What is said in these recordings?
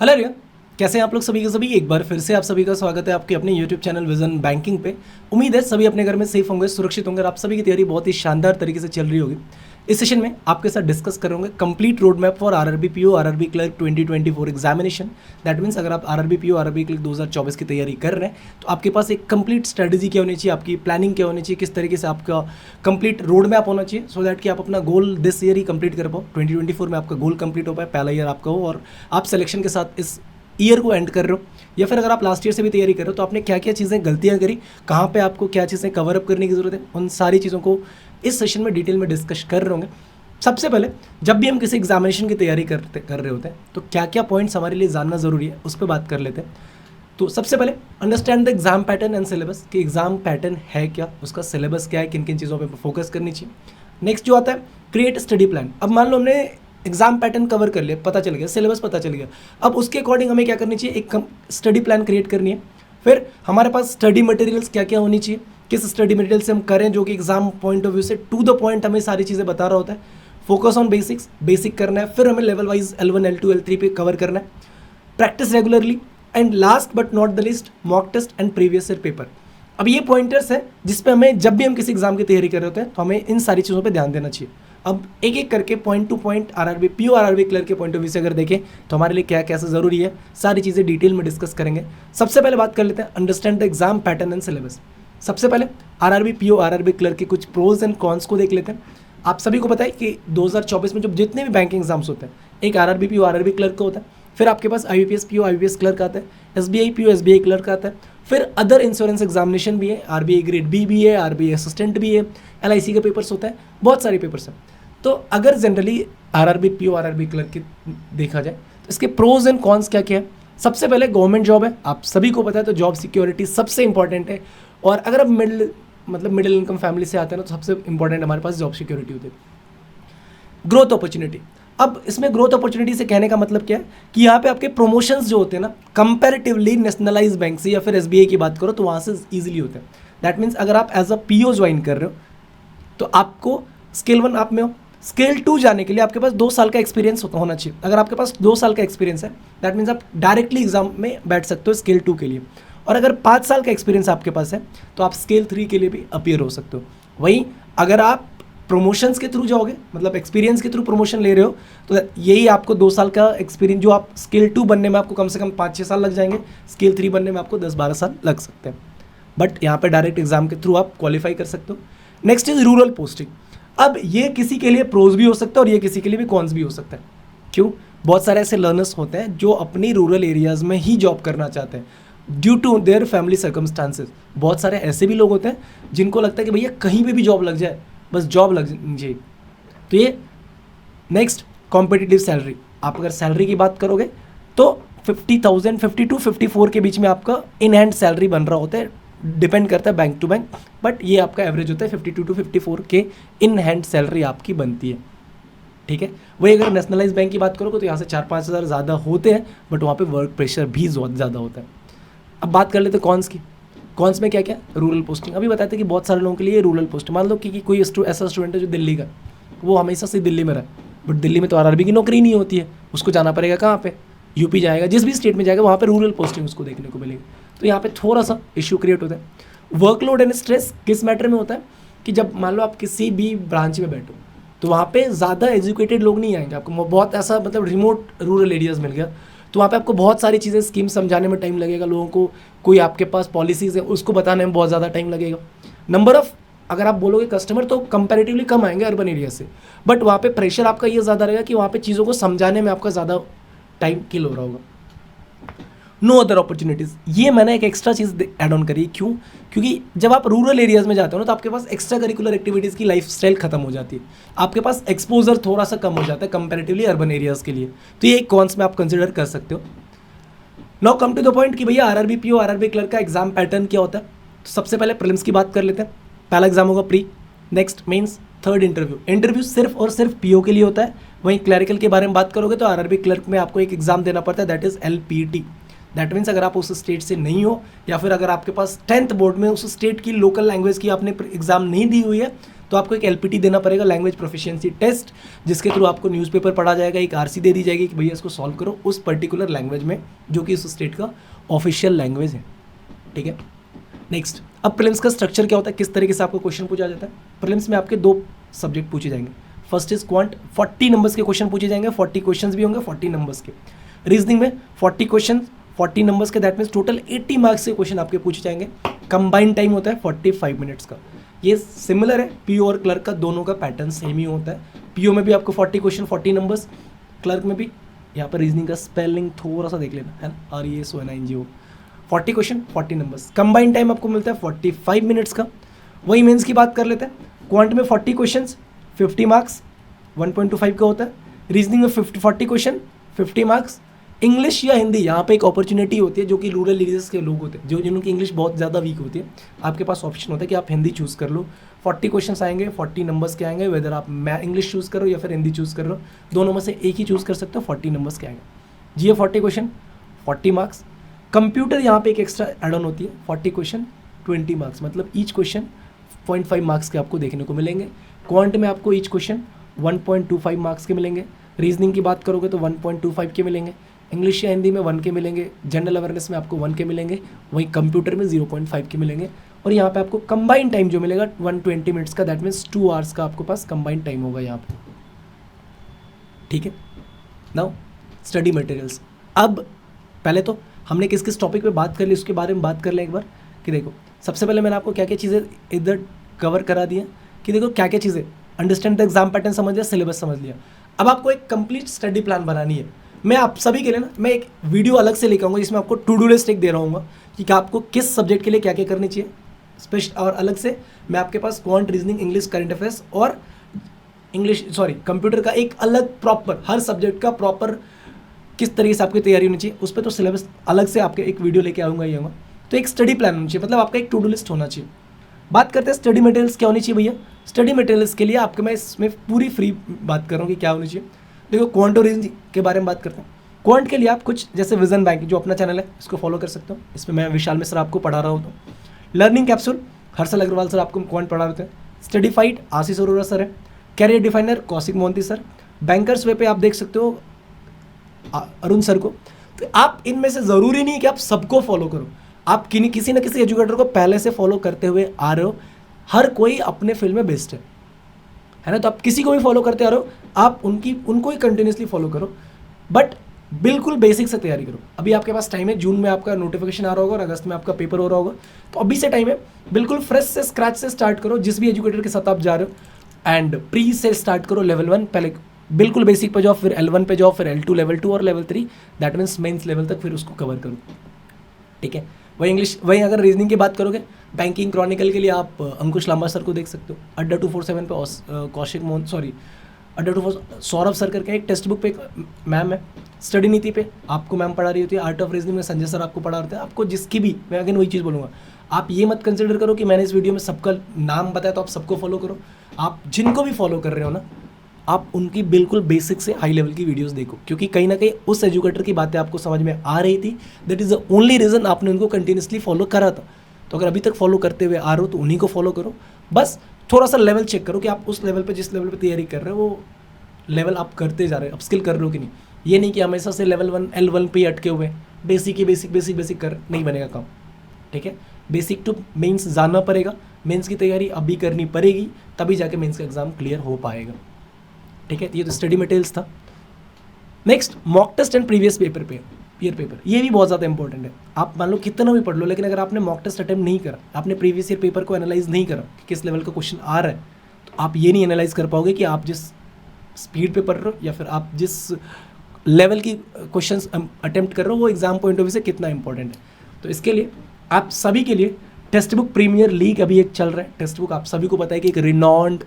Hello रिया, कैसे हैं आप लोग सभी के सभी। एक बार फिर से आप सभी का स्वागत है आपके अपने यूट्यूब चैनल विजन बैंकिंग पे। उम्मीद है सभी अपने घर में सेफ होंगे, सुरक्षित होंगे और आप सभी की तैयारी बहुत ही शानदार तरीके से चल रही होगी। इस सेशन में आपके साथ डिस्कस करेंगे complete road map for RRB PO RRB clerk 2024 examination. That means अगर आप आरआरबी पीओ आरआरबी क्लर्क 2024 की तैयारी कर रहे हैं तो आपके पास एक कंप्लीट स्ट्रेटेजी क्या होनी चाहिए, आपकी प्लानिंग क्या होनी चाहिए, किस तरीके से आपका कंप्लीट रोड मैप होना चाहिए सो दैट कि आप अपना goal this year he complete कर पाओ, 2024 में आपका गोल कंप्लीट हो पाए, पहला ईयर आपका हो और आप सिलेक्शन के साथ इस ईयर को एंड कर रहे हो। या फिर अगर आप लास्ट ईयर से भी तैयारी कर रहे हो तो आपने क्या क्या चीज़ें गलतियां करी, कहाँ पे आपको क्या चीज़ें कवर अप करने की ज़रूरत है, उन सारी चीज़ों को इस सेशन में डिटेल में डिस्कस कर रहे होंगे। सबसे पहले जब भी हम किसी एग्जामिनेशन की तैयारी कर रहे होते हैं तो क्या क्या पॉइंट्स हमारे लिए जानना ज़रूरी है उस पर बात कर लेते हैं। तो सबसे पहले understand the exam pattern and syllabus कि एग्जाम पैटर्न है क्या, उसका सिलेबस क्या है, किन किन चीज़ों पर फोकस करनी चाहिए। नेक्स्ट जो आता है क्रिएट स्टडी प्लान। अब मान लो हमने एग्जाम पैटर्न कवर कर लिया, पता चल गया, सिलेबस पता चल गया, अब उसके अकॉर्डिंग हमें क्या करनी चाहिए, एक स्टडी प्लान क्रिएट करनी है। फिर हमारे पास स्टडी मटेरियल्स क्या क्या होनी चाहिए, किस स्टडी मटेरियल से हम करें जो कि एग्जाम पॉइंट ऑफ व्यू से टू द पॉइंट हमें सारी चीज़ें बता रहा होता है। फोकस ऑन बेसिक्स, बेसिक करना है। फिर हमें level wise L1 L2 L3 पे कवर करना है। Practice regularly and last but not the least mock test and previous year paper. अब ये पॉइंटर्स है जिसपे हमें जब भी हम किसी एग्जाम की तैयारी कर रहे होते हैं तो हमें इन सारी चीज़ों पे ध्यान देना चाहिए। अब एक एक करके point two point RRB PO RRB clerk के पॉइंट ऑफ व्यू से अगर देखें तो हमारे लिए क्या कैसे ज़रूरी है, सारी चीज़ें डिटेल में डिस्कस करेंगे। सबसे पहले बात कर लेते हैं understand the exam pattern and syllabus. सबसे पहले आरआरबी पीओ आरआरबी क्लर्क के कुछ प्रोज एंड कॉन्स को देख लेते हैं। आप सभी को पता है कि 2024 में जो जितने भी बैंकिंग एग्जाम्स होते हैं, एक आरआरबी पीओ आरआरबी क्लर्क का होता है, फिर आपके पास आईबीपीएस पीओ आईबीपीएस क्लर्क आता है, एसबीआई पीओ एसबीआई क्लर्क आता है, फिर अदर इंश्योरेंस एग्जामिनेशन भी है, आरबीआई ग्रेड बी भी है, आरबीआई असिस्टेंट भी है, एलआईसी का पेपर्स होता है, बहुत सारे पेपर्स हैं। तो अगर generally RRB PO RRB clerk की देखा जाए तो इसके प्रोज एंड कॉन्स क्या क्या है। सबसे पहले गवर्नमेंट जॉब है, आप सभी को पता है, तो जॉब सिक्योरिटी सबसे इंपॉर्टेंट है। और अगर आप मिडिल इनकम फैमिली से आते हैं ना तो सबसे इंपॉर्टेंट हमारे पास जॉब सिक्योरिटी होती है। Growth opportunity. अब इसमें ग्रोथ अपॉर्चुनिटी से कहने का मतलब क्या है कि यहाँ पे आपके प्रमोशंस जो होते हैं ना कंपैरेटिवली नेशनलाइज बैंक से या फिर एसबीआई की बात करो तो वहाँ से ईजिली होते हैं। दैट मीन्स अगर आप एज अ पीओ ज्वाइन कर रहे हो तो आपको स्केल 1 आप में हो, स्केल 2 जाने के लिए आपके पास 2 साल का एक्सपीरियंस होना चाहिए। अगर आपके पास 2 साल का एक्सपीरियंस है दैट मीन्स आप डायरेक्टली एग्जाम में बैठ सकते हो स्केल 2 के लिए। और अगर 5 साल का एक्सपीरियंस आपके पास है तो आप स्केल 3 के लिए भी अपीयर हो सकते हो। वहीं अगर आप प्रमोशंस के थ्रू जाओगे, मतलब एक्सपीरियंस के थ्रू प्रमोशन ले रहे हो, तो यही आपको 2 साल का एक्सपीरियंस जो आप स्केल 2 बनने में आपको कम से कम 5-6 साल लग जाएंगे, स्केल 3 बनने में आपको 10-12 साल लग सकते हैं। बट यहाँ पे डायरेक्ट एग्जाम के थ्रू आप क्वालिफाई कर सकते हो। Next is rural posting. अब ये किसी के लिए प्रोज भी हो सकता है और ये किसी के लिए भी कॉन्स भी हो सकता है। क्यों? बहुत सारे ऐसे लर्नर्स होते हैं जो अपनी रूरल एरियाज़ में ही जॉब करना चाहते हैं due to their family circumstances. बहुत सारे ऐसे भी लोग होते हैं जिनको लगता है कि भैया कहीं पे भी जॉब लग जाए, बस जॉब लग जाए। तो ये नेक्स्ट कॉम्पिटिटिव सैलरी। आप अगर सैलरी की बात करोगे तो 50,000 50 टू 54 के बीच में आपका इन हैंड सैलरी बन रहा होता है, डिपेंड करता है बैंक टू बैंक, बट ये आपका एवरेज होता है 52 टू 54 के इन हैंड सैलरी आपकी बनती है। ठीक है, वही अगर नेशनलाइज बैंक की बात करोगे तो यहाँ से 4-5 हज़ार ज़्यादा होते हैं, बट वहाँ पे वर्क प्रेशर भी बहुत ज़्यादा होता है। अब बात कर लेते हैं कॉन्स की। कॉन्स में क्या क्या? Rural posting. अभी बताते हैं कि बहुत सारे लोगों के लिए रूरल पोस्ट, मान लो कि कोई ऐसा स्टूडेंट है जो दिल्ली का, वो हमेशा से दिल्ली में रहा, बट दिल्ली में तो आरआरबी की नौकरी नहीं होती है, उसको जाना पड़ेगा कहाँ पे, यूपी जाएगा, जिस भी स्टेट में जाएगा वहाँ पे रूरल पोस्टिंग उसको देखने को मिलेगी। तो यहाँ पे थोड़ा सा इश्यू क्रिएट होता है। वर्कलोड एंड स्ट्रेस किस मैटर में होता है कि जब मान लो आप किसी भी ब्रांच में बैठो तो वहाँ पे ज़्यादा एजुकेटेड लोग नहीं आएंगे, आपको बहुत ऐसा मतलब रिमोट रूरल एरियाज़ मिल गया तो वहाँ पे आपको बहुत सारी चीज़ें स्कीम समझाने में टाइम लगेगा लोगों को, कोई आपके पास पॉलिसीज़ है उसको बताने में बहुत ज़्यादा टाइम लगेगा। नंबर ऑफ अगर आप बोलोगे कस्टमर तो कंपैरेटिवली कम आएंगे अर्बन एरिया से, बट वहाँ पे प्रेशर आपका ये ज़्यादा रहेगा कि वहाँ पे चीज़ों को समझाने में आपका ज़्यादा टाइम किल हो रहा होगा। नो अदर अपॉर्चुनिटीज़, ये मैंने एक एक्स्ट्रा चीज़ ऐड ऑन करी। क्यों? क्योंकि जब आप रूरल एरियाज़ में जाते हो ना तो आपके पास एक्स्ट्रा करिकुलर एक्टिविटीज़ की लाइफ स्टाइल खत्म हो जाती है, आपके पास एक्सपोजर थोड़ा सा कम हो जाता है कंपैरेटिवली अर्बन एरियाज़ के लिए। तो ये एक कॉन्स में आप कंसिडर कर सकते हो। Now come to the point कि भैया आरआरबी पीओ आरआरबी क्लर्क का एग्जाम पैटर्न क्या होता है। तो सबसे पहले प्रीलिम्स की बात कर लेते हैं। पहला एग्जाम होगा pre, next mains, third interview. Interview सिर्फ और सिर्फ पीओ के लिए होता है। वहीं क्लरिकल के बारे में बात करोगे तो आरआरबी क्लर्क में आपको एक एग्जाम देना पड़ता है, that is LPT. That means अगर आप उस स्टेट से नहीं हो या फिर अगर आपके पास 10th बोर्ड में उस स्टेट की लोकल लैंग्वेज की आपने एग्जाम नहीं दी हुई है तो आपको एक LPT देना पड़ेगा, लैंग्वेज प्रोफिशिएंसी टेस्ट, जिसके थ्रू आपको न्यूज़पेपर पढ़ा जाएगा, एक RC दे दी जाएगी कि भैया इसको सॉल्व करो उस पर्टिकुलर लैंग्वेज में जो कि उस स्टेट का ऑफिशियल लैंग्वेज है। ठीक है, नेक्स्ट, अब प्रीलिम्स का स्ट्रक्चर क्या होता है, किस तरीके से आपको क्वेश्चन पूछा जाता है। प्रीलिम्स में आपके 2 सब्जेक्ट पूछे जाएंगे। फर्स्ट इज क्वांट, 40 नंबर्स के क्वेश्चन पूछे जाएंगे, 40 क्वेश्चंस भी होंगे 40 नंबर्स के। रीजनिंग में 40 क्वेश्चन 40 नंबर्स के, दैट मीन्स टोटल 80 मार्क्स के क्वेश्चन आपके पूछे जाएंगे। कंबाइंड टाइम होता है 45 मिनट्स का। ये सिमिलर है PO और क्लर्क का, दोनों का पैटर्न सेम ही होता है। PO में भी आपको 40 क्वेश्चन 40 नंबर्स, क्लर्क में भी। यहाँ पर रीजनिंग का स्पेलिंग थोड़ा सा देख लेना है ना, RESONINGO, 40 question 40 numbers. Combined time आपको मिलता है 45 मिनट्स का। वही मेंस की बात कर लेते हैं। क्वांट में 40 क्वेश्चन 50 मार्क्स 1.25 का होता है। रीजनिंग में 40 क्वेश्चन 50 मार्क्स। इंग्लिश या हिंदी, यहाँ पे एक अपॉर्चुनिटी होती है जो कि रूरल एरियाज के लोग होते हैं, जो जिनकी इंग्लिश बहुत ज़्यादा वीक होती है, आपके पास ऑप्शन होता है कि आप हिंदी चूज़ कर लो। 40 क्वेश्चन आएंगे 40 नंबर्स के आएंगे, वेदर आप इंग्लिश चूज़ करो या फिर हिंदी चूज़ कर लो, दोनों में से एक ही चूज़ कर सकते हो, 40 नंबर्स के आएंगे। GA 40 question 40 marks. कंप्यूटर यहाँ पे एक एक्स्ट्रा एड ऑन होती है, 40 क्वेश्चन 20 मार्क्स, मतलब ईच क्वेश्चन 0.5 मार्क्स के आपको देखने को मिलेंगे। क्वांट में आपको ईच क्वेश्चन 1.25 मार्क्स के मिलेंगे। रीजनिंग की बात करोगे तो 1.25 के मिलेंगे। इंग्लिश या हिंदी में 1 के मिलेंगे। जनरल अवेयरनेस में आपको 1 के मिलेंगे। वहीं कंप्यूटर में 0.5 के मिलेंगे। और यहाँ पे आपको कंबाइंड टाइम जो मिलेगा 120 मिनट्स का, दैट मीन्स 2 आवर्स का आपके पास कंबाइंड टाइम होगा यहाँ पे। ठीक है, नाउ स्टडी मटेरियल्स। अब पहले तो हमने किस किस टॉपिक पे बात कर ली उसके बारे में बात कर लें एक बार, कि देखो सबसे पहले मैंने आपको क्या क्या चीज़ें इधर कवर करा दी हैं, कि देखो क्या क्या चीज़ें, अंडरस्टैंड द एग्जाम पैटर्न समझ लिया, सिलेबस समझ लिया। अब आपको एक कंप्लीट स्टडी प्लान बनानी है। मैं आप सभी के लिए ना, मैं एक वीडियो अलग से लेकर आऊँगा जिसमें आपको टू डू लिस्ट एक दे रहा हूँ कि आपको किस सब्जेक्ट के लिए क्या क्या करनी चाहिए स्पेशल, और अलग से मैं आपके पास quant, reasoning, English, current affairs और कंप्यूटर का एक अलग प्रॉपर, हर सब्जेक्ट का प्रॉपर किस तरीके से आपकी तैयारी होनी चाहिए, उस पर तो सिलेबस अलग से आपके एक वीडियो लेके आऊँगा ही आऊँगा। तो एक स्टडी प्लान होना चाहिए, मतलब आपका एक टू डू लिस्ट होना चाहिए। बात करते हैं स्टडी मटेरियल्स क्या होनी चाहिए भैया। स्टडी मटेरियल्स के लिए आपके मैं इसमें पूरी फ्री बात कर रहा हूँ कि क्या होनी चाहिए। देखो क्वांट और रीजनिंग के बारे में बात करते हैं। क्वांट के लिए आप कुछ जैसे विजन बैंकिंग, जो अपना चैनल है, इसको फॉलो कर सकते हो। इसमें मैं विशाल मिश्रा आपको पढ़ा रहा हूँ। तो learning capsule, Harshal Agarwal sir आपको क्वांट पढ़ा रहे हैं। Study fight, Ashish Arora sir है। Career definer, Kaushik Mohanty sir. Bankers way पे आप देख सकते हो अरुण सर को। तो आप इनमें से ज़रूरी नहीं कि आप सबको फॉलो करो, आप किसी न किसी एजुकेटर को पहले से फॉलो करते हुए आ रहे हो। हर कोई अपने फील्ड में बेस्ट है ना, तो आप किसी को भी फॉलो करते आ रहे हो, आप उनको ही कंटिन्यूसली फॉलो करो, बट बिल्कुल बेसिक से तैयारी करो। अभी आपके पास टाइम है, जून में आपका नोटिफिकेशन आ रहा होगा और अगस्त में आपका पेपर हो रहा होगा, तो अभी से टाइम है, बिल्कुल फ्रेश से स्क्रैच से स्टार्ट करो। जिस भी एजुकेटर के साथ आप जा रहे हो, एंड प्री से स्टार्ट करो। लेवल 1 पहले बिल्कुल बेसिक पे जाओ, फिर L1 पे जाओ, फिर L2, लेवल 2 और level 3, that means mains level तक फिर उसको कवर करो। ठीक है, वही इंग्लिश, वही अगर रीजनिंग की बात करोगे, बैंकिंग क्रॉनिकल के लिए आप अंकुश लांबा सर को देख सकते हो। अड्डा 247 पे कौशिक मोहन, अड्डा 247 सौरभ सर करके एक टेक्स्ट बुक पे एक मैम है। स्टडी नीति पे आपको मैम पढ़ा रही होती है। आर्ट ऑफ रीजनिंग में संजय सर आपको पढ़ा रहे हैं। आपको जिसकी भी, मैं अगेन वही चीज़ बोलूँगा, आप ये मत कंसिडर करो कि मैंने इस वीडियो में सबका नाम बताया तो आप सबको फॉलो करो। आप जिनको भी फॉलो कर रहे हो ना, आप उनकी बिल्कुल बेसिक से हाई लेवल की वीडियोस देखो, क्योंकि कहीं ना कहीं उस एजुकेटर की बातें आपको समझ में आ रही थी। That is the only reason आपने उनको कंटिन्यूसली फॉलो करा था। तो अगर अभी तक फॉलो करते हुए आ रहे हो तो उन्हीं को फॉलो करो। बस थोड़ा सा लेवल चेक करो कि आप उस लेवल पे, जिस लेवल पे तैयारी कर रहे हो, वो लेवल आप करते जा रहे हो, अपस्किल कर रहे हो कि नहीं। ये नहीं कि हमेशा से लेवल 1 L1 पे अटके हुए, बेसिक कर नहीं बनेगा काम। ठीक है, बेसिक टू मेंस जानना पड़ेगा। मेंस की तैयारी अभी करनी पड़ेगी, तभी जाके मेंस का एग्जाम क्लियर हो पाएगा। ठीक है, ये तो स्टडी मटेरियल्स था। Next, mock test and previous paper पे ईयर पेपर, ये भी बहुत ज़्यादा इंपॉर्टेंट है। आप मान लो कितना भी पढ़ लो, लेकिन अगर आपने मॉक टेस्ट अटेम्प्ट नहीं करा, आपने प्रीवियस ईयर पेपर को एनालाइज नहीं करा कि किस लेवल का क्वेश्चन आ रहा है, तो आप ये नहीं एनालाइज कर पाओगे कि आप जिस स्पीड पे पढ़ रहे हो या फिर आप जिस लेवल की क्वेश्चंस अटेम्प्ट कर रहे हो वो एग्जाम पॉइंट ऑफ व्यू से कितना इंपॉर्टेंट है। तो इसके लिए आप सभी के लिए टेक्स्ट बुक प्रीमियर लीग अभी एक चल रहा है। टेक्स्ट बुक आप सभी को पता है कि एक रिनॉन्ड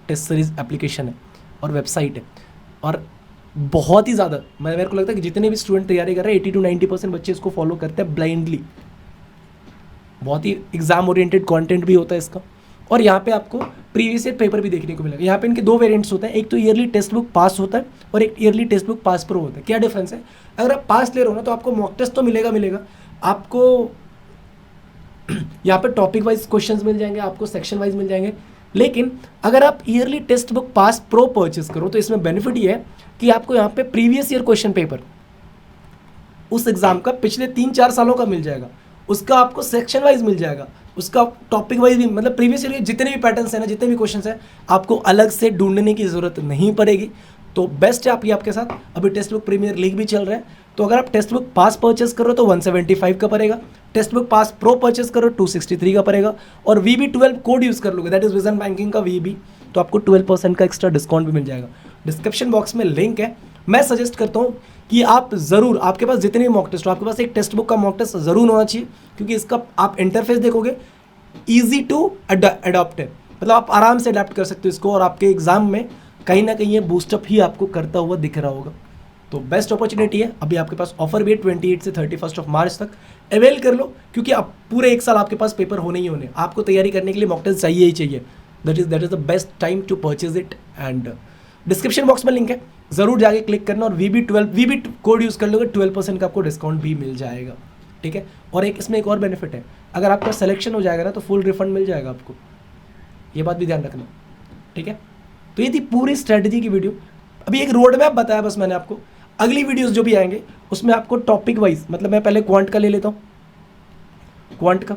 टेस्ट सीरीज एप्लीकेशन है और वेबसाइट है, और बहुत ही ज़्यादा मेरे को लगता है कि जितने भी स्टूडेंट तैयारी कर रहे हैं 80 to 90% बच्चे इसको फॉलो करते हैं ब्लाइंडली। बहुत ही एग्जाम ओरिएंटेड कंटेंट भी होता है इसका। और यहाँ पे आपको प्रीवियस ईयर पेपर भी देखने को मिलेगा। यहाँ पे इनके 2 वेरिएंट्स होते हैं, एक तो ईयरली टेक्स्ट बुक पास होता है और एक yearly text book pass pro होता है। क्या डिफरेंस है? अगर आप पास ले रहे हो ना तो आपको मॉक टेस्ट तो मिलेगा आपको यहाँ पे टॉपिक वाइज क्वेश्चंस मिल जाएंगे, आपको सेक्शन वाइज मिल जाएंगे, लेकिन अगर आप yearly text book pass pro purchase करो तो इसमें बेनिफिट ये है कि आपको यहाँ पे प्रीवियस ईयर क्वेश्चन पेपर उस एग्जाम का पिछले 3-4 सालों का मिल जाएगा, उसका आपको सेक्शन वाइज मिल जाएगा, उसका टॉपिक वाइज भी, मतलब प्रीवियस ईयर के जितने भी पैटर्न्स हैं ना, जितने भी क्वेश्चंस हैं, आपको अलग से ढूंढने की ज़रूरत नहीं पड़ेगी। तो बेस्ट है आपके साथ। अभी टेक्स्ट बुक प्रीमियर लीग भी चल रहा है, तो अगर आप टेक्स्ट बुक पास परचेस करो तो 175 का पड़ेगा, text book pass pro purchase करो 263 का पड़ेगा, और VB12 कोड यूज़ कर लोगे, दैट इज विजन बैंकिंग का VB, तो आपको 12% का एक्स्ट्रा डिस्काउंट भी मिल जाएगा। डिस्क्रिप्शन बॉक्स में लिंक है। मैं सजेस्ट करता हूँ कि आप ज़रूर, आपके पास जितने भी मॉक टेस्ट हो, आपके पास एक टेक्स्ट बुक का मॉक टेस्ट ज़रूर होना चाहिए, क्योंकि इसका आप इंटरफेस देखोगे ईजी टू अडॉप्ट है, मतलब आप आराम से अडॉप्ट कर सकते हो इसको, और आपके एग्जाम में कहीं ना कहीं ये बूस्टअप ही आपको करता हुआ दिख रहा होगा। तो बेस्ट अपॉर्चुनिटी है, अभी आपके पास ऑफर भी है 28 से 31 मार्च तक, अवेल कर लो, क्योंकि अब पूरे 1 साल आपके पास पेपर होने ही होने, आपको तैयारी करने के लिए मॉक टेस्ट चाहिए ही चाहिए। That is the best time to purchase it. And description box में लिंक है, ज़रूर जाके क्लिक करना, और VB कोड यूज़ कर लोगे 12% का आपको डिस्काउंट भी मिल जाएगा, ठीक है। और इसमें एक और बेनिफिट है, अगर आपका सिलेक्शन हो जाएगा ना तो फुल रिफंड मिल जाएगा आपको, ये बात भी ध्यान रखना, ठीक है। तो ये थी पूरी स्ट्रेटजी की वीडियो। अभी एक रोड मैप बताया बस मैंने आपको, अगली वीडियोस जो भी आएंगे उसमें आपको टॉपिक वाइज, मतलब मैं पहले क्वांट का ले लेता हूँ, क्वांट का,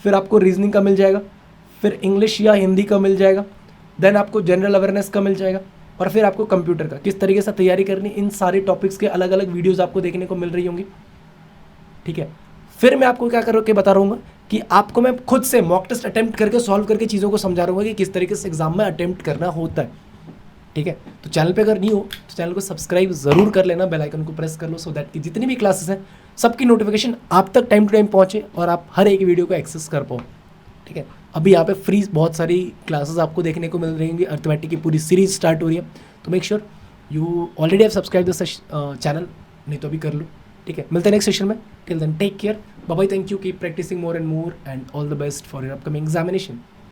फिर आपको रीजनिंग का मिल जाएगा, फिर इंग्लिश या हिंदी का मिल जाएगा, देन आपको जनरल अवेयरनेस का मिल जाएगा, और फिर आपको कंप्यूटर का किस तरीके से तैयारी करनी, इन सारे टॉपिक्स के अलग अलग वीडियोस आपको देखने को मिल रही होंगी, ठीक है। फिर मैं आपको क्या करके बता रहूँगा कि आपको मैं खुद से मॉक टेस्ट अटेम्प्ट करके सॉल्व करके चीज़ों को समझा रहूँगा कि किस तरीके से एग्जाम में अटेम्प्ट करना होता है, ठीक है। तो चैनल पे अगर नहीं हो तो चैनल को सब्सक्राइब ज़रूर कर लेना, बेल आइकन को प्रेस कर लो, सो दैट कि जितनी भी क्लासेस हैं सबकी नोटिफिकेशन आप तक टाइम टू टाइम पहुँचे और आप हर एक वीडियो को एक्सेस कर पाओ, ठीक है। अभी यहाँ पे फ्री बहुत सारी क्लासेस आपको देखने को मिल रही होंगी, अर्थमेटिक की पूरी सीरीज स्टार्ट हो रही है, तो make sure you already have subscribe this channel, नहीं तो अभी कर लो, ठीक है। मिलते हैं नेक्स्ट सेशन में, till then take care, bye bye, thank you, keep practicing more and more, and all the best for your upcoming examination.